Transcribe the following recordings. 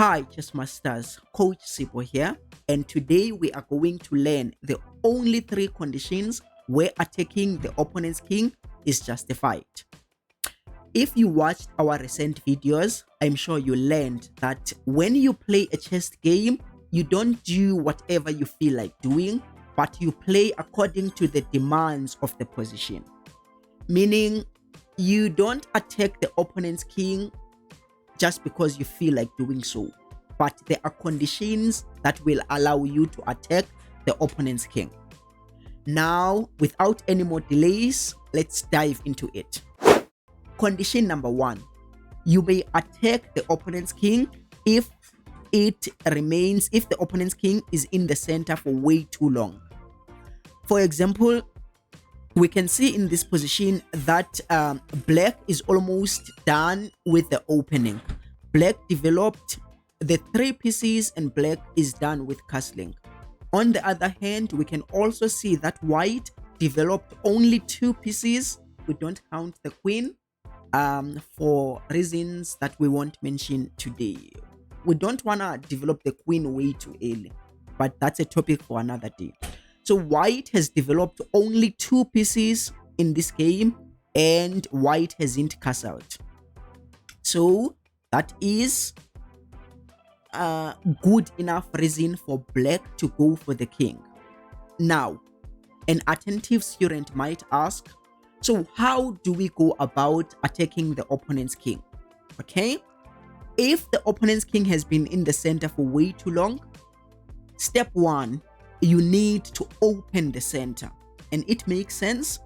Hi, chess masters. Coach Sipho here, and today we are going to learn the only three conditions where attacking the opponent's king is justified. If you watched our recent videos, I'm sure you learned that when you play a chess game, you don't do whatever you feel like doing, but you play according to the demands of the position. Meaning, you don't attack the opponent's king just because you feel like doing so, but there are conditions that will allow you to attack the opponent's king. Now, without any more delays, let's dive into it. Condition number 1: you may attack the opponent's king if the opponent's king is in the center for way too long. For example, we can see in this position that black is almost done with the opening. Black developed the 3 pieces and black is done with castling. On the other hand, we can also see that white developed only 2 pieces. We don't count the queen for reasons that we won't mention today. We don't want to develop the queen way too early, but that's a topic for another day. So white has developed only 2 pieces in this game and white hasn't castled. So that is a good enough reason for black to go for the king. Now, an attentive student might ask, so how do we go about attacking the opponent's king? Okay, if the opponent's king has been in the center for way too long, step 1, you need to open the center. And it makes sense.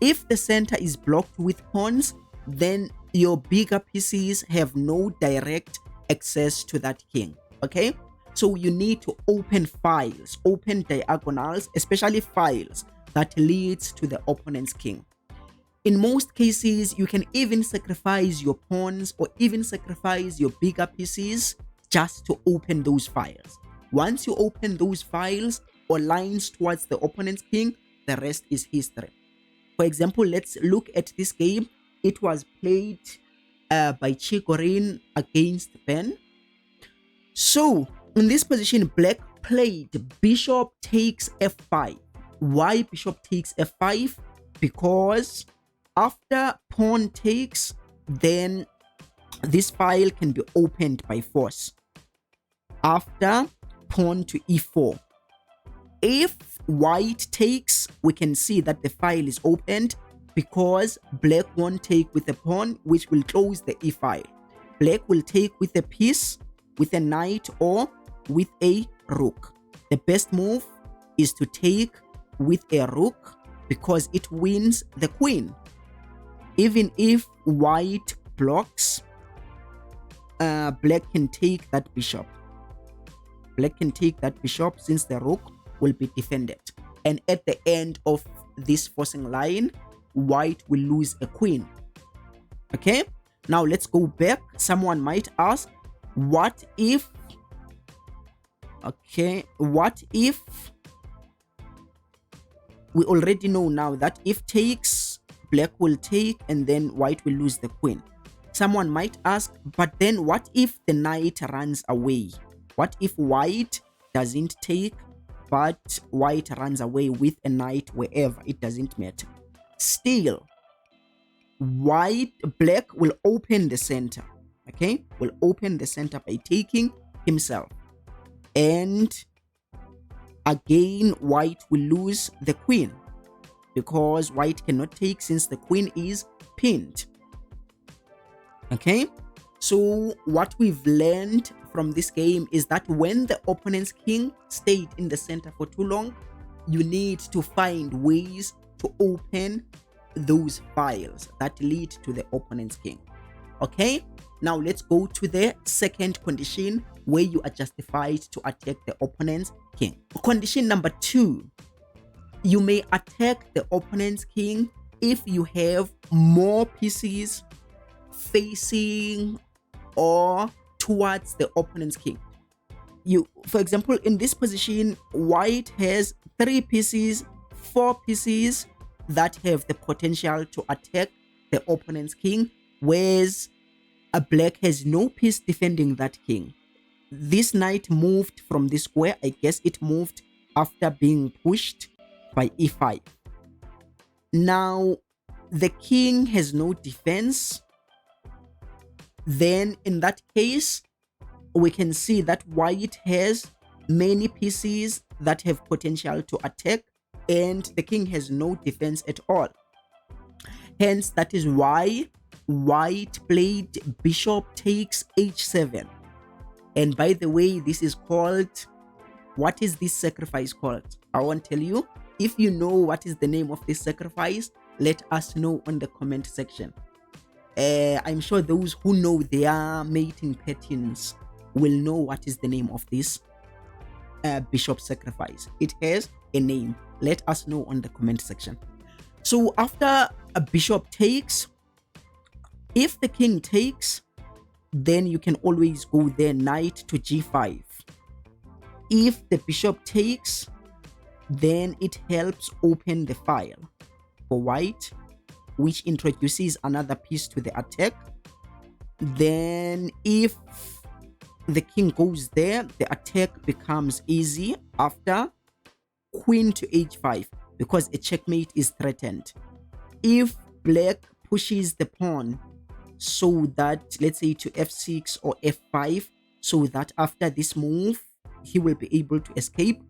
If the center is blocked with pawns, then your bigger pieces have no direct access to that king. Okay, so you need to open files, open diagonals, especially files that leads to the opponent's king. In most cases, you can even sacrifice your pawns or even sacrifice your bigger pieces just to open those files. Once you open those files or lines towards the opponent's king, the rest is history. For example, let's look at this game. It was played by Caro-kann against Ben. So in this position, black played bishop takes f5. Why bishop takes f5? Because after pawn takes, then this file can be opened by force. After pawn to e4. If white takes, we can see that the file is opened because black won't take with a pawn, which will close the e file. Black will take with a piece, with a knight, or with a rook. The best move is to take with a rook because it wins the queen. Even if white blocks, black can take that bishop. Black can take that bishop since the rook will be defended. And at the end of this forcing line, white will lose a queen. Okay, now let's go back. Someone might ask, what if we already know now that if takes, black will take and then white will lose the queen. Someone might ask, but then what if the knight runs away? What if white doesn't take, but white runs away with a knight wherever? It doesn't matter. Still, black will open the center. Okay, will open the center by taking himself. And again, white will lose the queen because white cannot take since the queen is pinned. Okay, so what we've learned from this game is that when the opponent's king stayed in the center for too long, you need to find ways to open those files that lead to the opponent's king. Okay, now let's go to the second condition where you are justified to attack the opponent's king. Condition number 2: you may attack the opponent's king if you have more pieces facing or towards the opponent's king. For example, in this position, white has 3 pieces, 4 pieces that have the potential to attack the opponent's king, whereas a black has no piece defending that king. This knight moved from the square. I guess it moved after being pushed by e5. Now, the king has no defense. Then in that case, we can see that white has many pieces that have potential to attack, and the king has no defense at all. Hence, that is why white played bishop takes h7. And by the way, this is called, what is this sacrifice called? I won't tell you. If you know what is the name of this sacrifice, let us know on the comment section. I'm sure those who know their mating patterns will know what is the name of this bishop sacrifice. It has a name. Let us know on the comment section. So after a bishop takes, if the king takes, then you can always go there, knight to g5. If the bishop takes, then it helps open the file for white, which introduces another piece to the attack. Then if the king goes there, the attack becomes easy after queen to h5 because a checkmate is threatened. If black pushes the pawn so that, let's say, to f6 or f5, so that after this move he will be able to escape.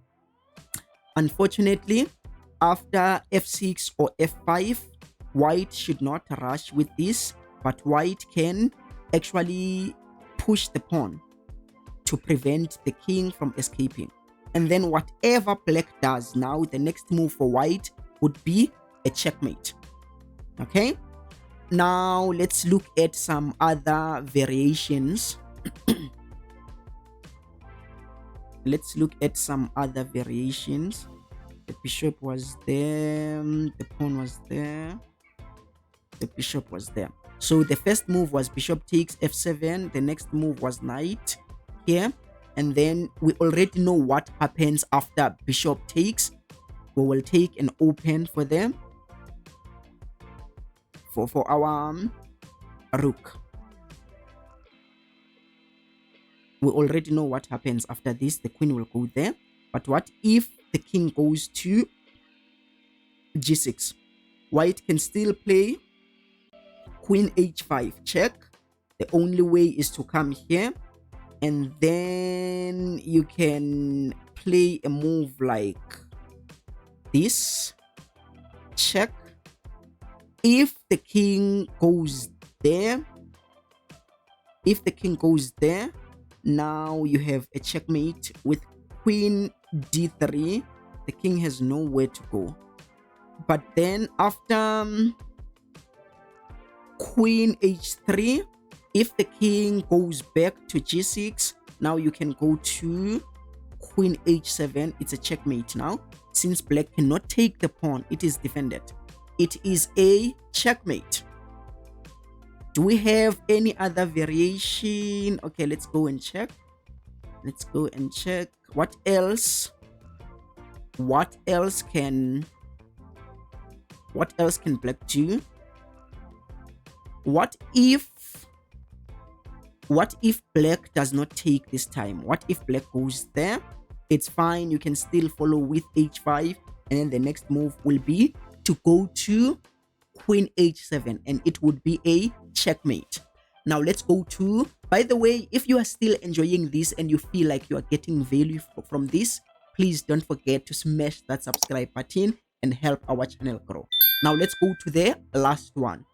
Unfortunately, after f6 or f5, white should not rush with this, but white can actually push the pawn to prevent the king from escaping. And then whatever black does now, the next move for white would be a checkmate. Okay, now let's look at some other variations. Let's look at some other variations. The bishop was there, the pawn was there, the bishop was there. So the first move was bishop takes f7. The next move was knight here. And then we already know what happens after bishop takes. We will take an open for them, for our rook. We already know what happens after this. The queen will go there. But what if the king goes to g6? White can still play queen h5 check. The only way is to come here, and then you can play a move like this, check. If the king goes there, now you have a checkmate with queen d3. The king has nowhere to go. But then after queen h3, if the king goes back to g6, now you can go to queen h7. It's a checkmate now. Since black cannot take the pawn, it is defended. It is a checkmate. Do we have any other variation? Okay, let's go and check. Let's go and check. What else? What else can black do? What if black does not take this time? What if black goes there? It's fine. You can still follow with h5, and then the next move will be to go to queen h7, and it would be a checkmate. Now let's go to, by the way, if you are still enjoying this and you feel like you are getting value from this, please don't forget to smash that subscribe button and help our channel grow. Now let's go to the last one.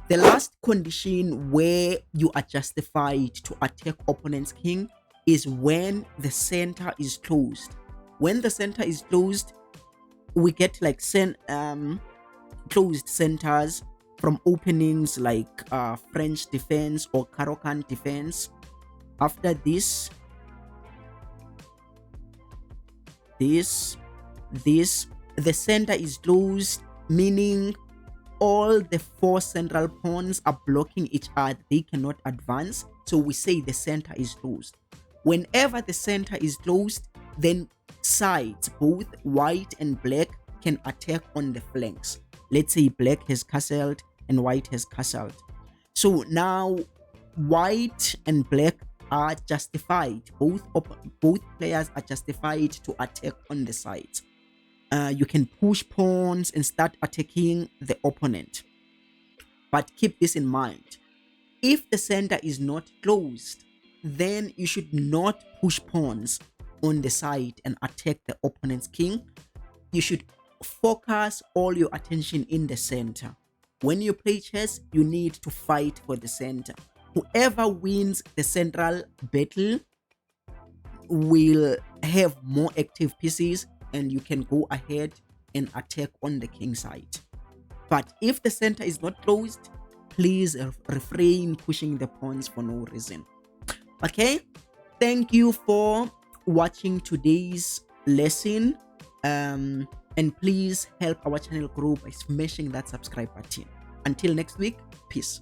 The last condition where you are justified to attack opponent's king is when the center is closed. When the center is closed, we get like closed centers from openings like French defense or Caro-kann defense. After this, the center is closed, meaning all the four central pawns are blocking each other. They cannot advance. So we say the center is closed. Whenever the center is closed, then sides, both white and black, can attack on the flanks. Let's say black has castled and white has castled. So now white and black are justified. Both players are justified to attack on the side. You can push pawns and start attacking the opponent. But keep this in mind. If the center is not closed, then you should not push pawns on the side and attack the opponent's king. You should focus all your attention in the center. When you play chess, you need to fight for the center. Whoever wins the central battle will have more active pieces, and you can go ahead and attack on the king side. But if the center is not closed, please refrain pushing the pawns for no reason. Okay, thank you for watching today's lesson, and please help our channel grow by smashing that subscribe button. Until next week, peace.